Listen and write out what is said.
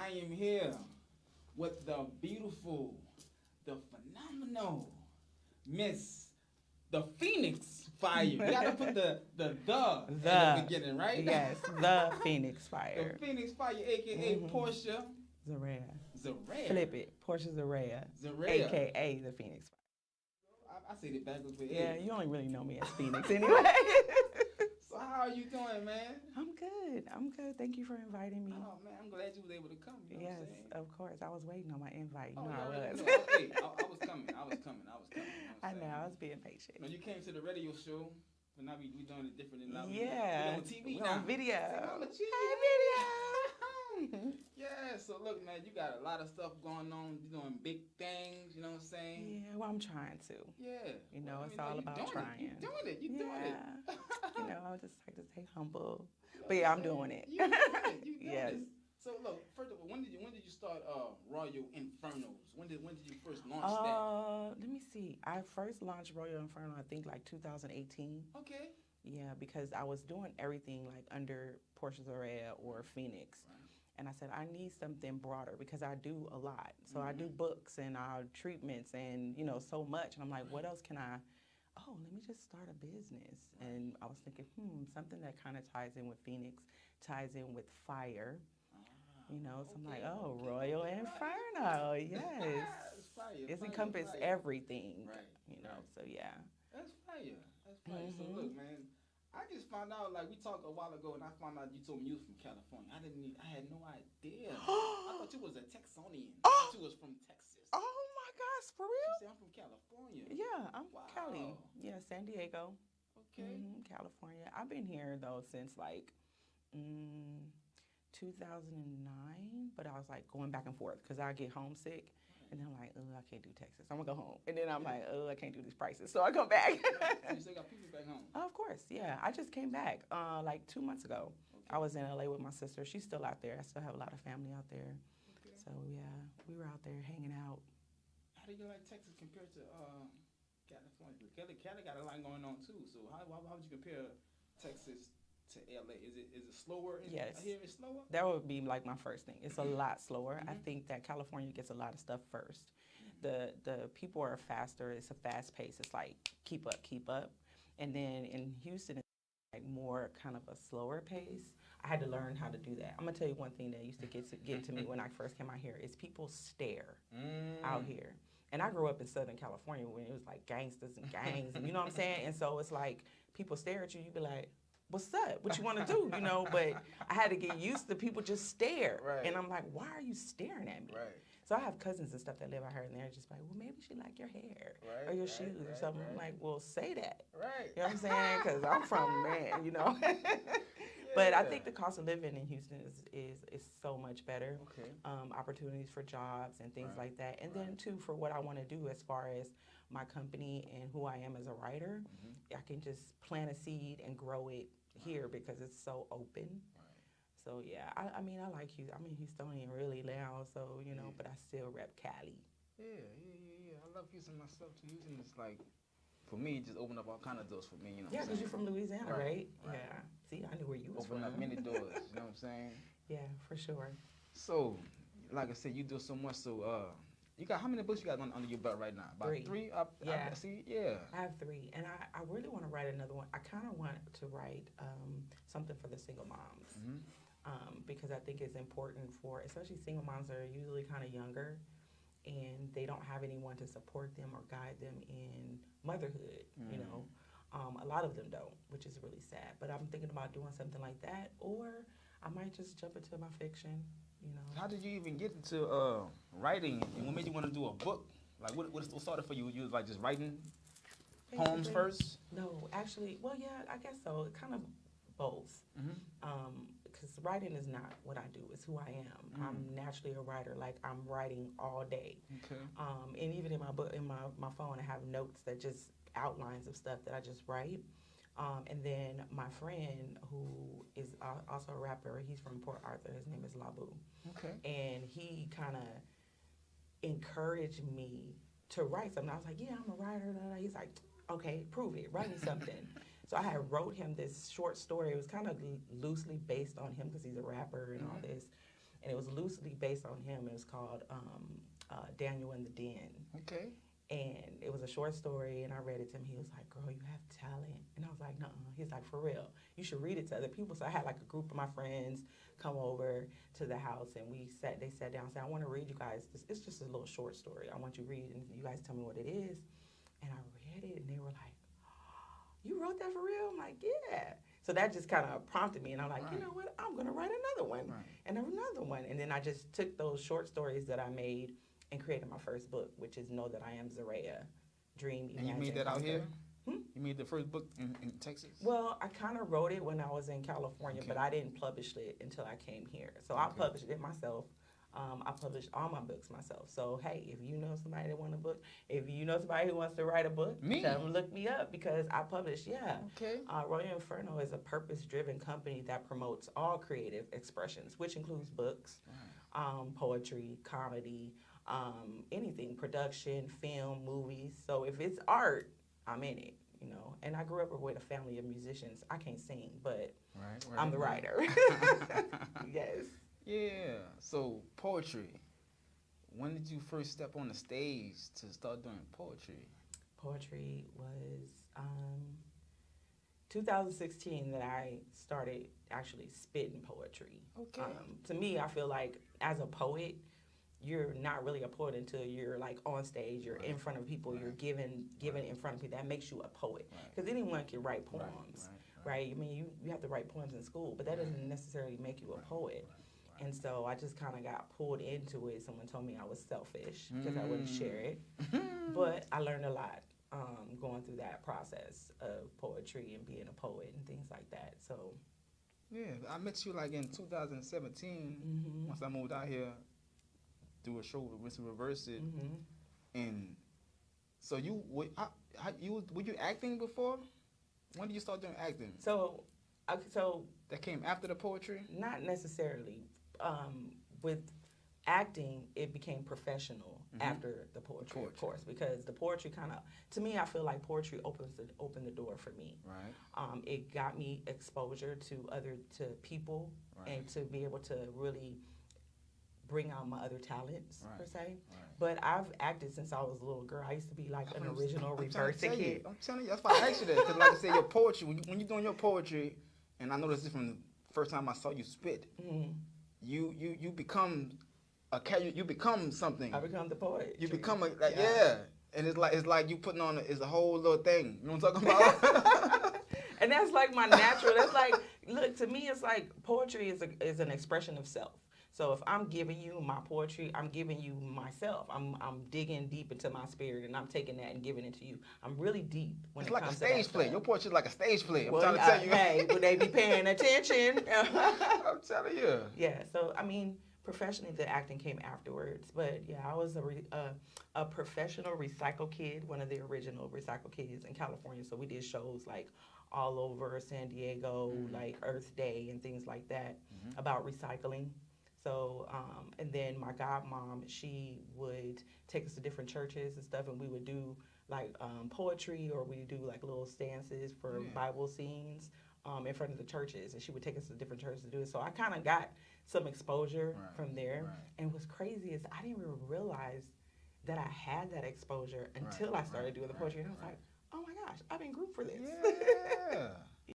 I am here with the beautiful, the phenomenal Miss the Phenix Fire. You gotta put the in the beginning, right? Yes, the Phenix Fire. The Phenix Fire, aka Portia Zarea. Zarea. Flip it. Portia Zarea. Zarea. AKA the Phenix Fire. I said it backwards, but yeah, you only really know me as Phoenix anyway. So how are you doing, man? I'm good. I'm good. Thank you for inviting me. Oh man, I'm glad you was able to come. You know yes, what I'm saying? of course. I was waiting on my invite. You know I I was. Hey, I was coming. You know I know. I was being patient. No, you came to the radio show, but now we doing it different than now. Yeah. We on TV We're now. on video. Hey, video. Yeah, so look, man, you got a lot of stuff going on. You're doing big things, you know what I'm saying? Yeah, well, I'm trying to. Yeah. You know, it's all about trying. You're doing it. You're doing it. You know, I just like to stay humble. But yeah, I'm doing it. You doing it. Yes. So look, first of all, when did you start Royal Infernos? When did you first launch that? Let me see. I first launched Royal Inferno, I think like 2018. Okay. Yeah, because I was doing everything like under Portia Zarea or Phoenix. Right. And I said, I need something broader because I do a lot. So I do books and treatments and, you know, so much. And I'm like, what else can I, let me just start a business. And I was thinking, something that kind of ties in with Phoenix, ties in with fire. You know, so I'm like, Royal Inferno, yes. Fire, it's encompassed everything, right, you know, so yeah. That's fire. So look, man, I just found out, like, we talked a while ago, and I found out you told me you was from California. I had no idea. I thought you was a Texonian. I thought you was from Texas. Oh my gosh, for real? You say I'm from California. Yeah, I'm from Cali. Yeah, San Diego. Okay. California. I've been here, though, since, like, 2009, but I was like going back and forth because I get homesick and then I'm like, I can't do Texas. I'm gonna go home. And then I'm like, I can't do these prices. So I come back. You still got people back home? Of course, yeah. I just came back like 2 months ago. Okay. I was in LA with my sister. She's still out there. I still have a lot of family out there. Okay. So yeah, we were out there hanging out. How do you like Texas compared to California? Cali got a lot going on too. So why would you compare Texas to LA? Is it slower? Yes. I hear it's slower? That would be like my first thing. It's a lot slower. I think that California gets a lot of stuff first. The people are faster. It's a fast pace. It's like keep up. And then in Houston, it's like more kind of a slower pace. I had to learn how to do that. I'm gonna tell you one thing that used to get to me when I first came out here is people stare out here. And I grew up in Southern California when it was like gangsters and gangs, and you know what I'm saying? And so it's like people stare at you, you be like, what's up? What you want to do? You know, but I had to get used to people just stare. Right. And I'm like, why are you staring at me? Right. So I have cousins and stuff that live out here and they're just like, well, maybe she like your hair or your shoes or something. I'm like, well, say that. Right. You know what I'm saying? Because I'm from, man, you know. But I think the cost of living in Houston is so much better. Okay. Opportunities for jobs and things like that. And then, too, for what I want to do as far as my company and who I am as a writer, I can just plant a seed and grow it here because it's so open. Right. So, yeah, I mean, I like Houston. I'm in Houstonian really now, so, you know, but I still rep Cali. Yeah. I love Houston myself, too. Houston is like, for me, it just opened up all kind of doors for me, you know. Yeah, because you're from Louisiana, right? Yeah. See, I knew where you was from. Opened up many doors, you know what I'm saying? Yeah, for sure. So, like I said, you do so much. So, you got how many books you got under your belt right now? About 3? Yeah. I have 3, and I really want to write another one. I kind of want to write something for the single moms because I think it's important for, especially single moms that are usually kind of younger, and they don't have anyone to support them or guide them in motherhood, you know. A lot of them don't, which is really sad. But I'm thinking about doing something like that, or I might just jump into my fiction, you know. How did you even get into writing, and what made you want to do a book? Like, what started for you? You was like just writing poems first? No, actually, well, yeah, I guess so. Kind of both. Because writing is not what I do; it's who I am. I'm naturally a writer. Like I'm writing all day. Okay. And even in my book, in my phone, I have notes that just outlines of stuff that I just write. And then my friend, who is also a rapper, he's from Port Arthur. His name is Labu. Okay. And he kind of encouraged me to write something. I was like, yeah, I'm a writer. He's like, okay, prove it. Write me something. So I had wrote him this short story. It was kind of loosely based on him because he's a rapper and all this. and it was loosely based on him. It was called Daniel in the Den. Okay. And it was a short story, and I read it to him. He was like, "Girl, you have talent." And I was like, "Nuh-uh." He's like, "For real, you should read it to other people." So I had like a group of my friends come over to the house, and they sat down and said, "I want to read you guys this. It's just a little short story. I want you to read it, and you guys tell me what it is." And I read it, and they were like, "You wrote that for real?" I'm like, "Yeah." So that just kind of prompted me, and I'm like, You know what? I'm going to write another one, and another one. And then I just took those short stories that I made and created my first book, which is Know That I Am Zaraya, Dream, Imagine, And you made that Conquer. out here? You made the first book in Texas? Well, I kind of wrote it when I was in California, but I didn't publish it until I came here. So I published it myself. I published all my books myself. So, hey, if you know somebody that wants a book, if you know somebody who wants to write a book, tell them look me up because I publish, Royal Inferno is a purpose-driven company that promotes all creative expressions, which includes books, poetry, comedy, anything, production, film, movies. So if it's art, I'm in it, you know. And I grew up with a family of musicians. I can't sing, but I'm the writer. Yes. Yeah. So poetry. When did you first step on the stage to start doing poetry? Poetry was 2016 that I started actually spitting poetry. Okay. To me, I feel like as a poet, you're not really a poet until you're like on stage, you're in front of people, you're given in front of people. That makes you a poet. Because anyone can write poems, right? I mean, you have to write poems in school, but that doesn't necessarily make you a poet. And so I just kind of got pulled into it. Someone told me I was selfish because I wouldn't share it. But I learned a lot going through that process of poetry and being a poet and things like that. So, yeah, I met you like in 2017 once I moved out here. Do a show with Reverse It, and so were you acting before? When did you start doing acting? So that came after the poetry? Not necessarily. With acting, it became professional after the poetry, of course, because the poetry kind of, to me, I feel like poetry opened the door for me. Right. It got me exposure to people and to be able to really bring out my other talents, per se. Right. But I've acted since I was a little girl. I used to be like an original Reverse It kid. I'm telling you, that's why I asked you that. Because like I said, your poetry, when you're doing your poetry, and I noticed this from the first time I saw you spit, you become you become something. I become the poet. You become and it's like you putting on a whole little thing. You know what I'm talking about? And that's like my natural. That's like, look, to me, it's like poetry is an expression of self. So if I'm giving you my poetry, I'm giving you myself. I'm digging deep into my spirit, and I'm taking that and giving it to you. I'm really deep when it comes to that. It's like a stage play. Your poetry is like a stage play. I'm well, trying to tell you. Hey, would they be paying attention? I'm telling you. Yeah. So I mean, professionally, the acting came afterwards. But yeah, I was a professional recycle kid, one of the original recycle kids in California. So we did shows like all over San Diego, like Earth Day and things like that about recycling. So, and then my godmom, she would take us to different churches and stuff, and we would do like poetry, or we would do like little stances for Bible scenes in front of the churches, and she would take us to different churches to do it. So I kind of got some exposure from there. Right. And what's crazy is I didn't even realize that I had that exposure until I started doing the poetry, and I was like, oh my gosh, I've been groomed for this.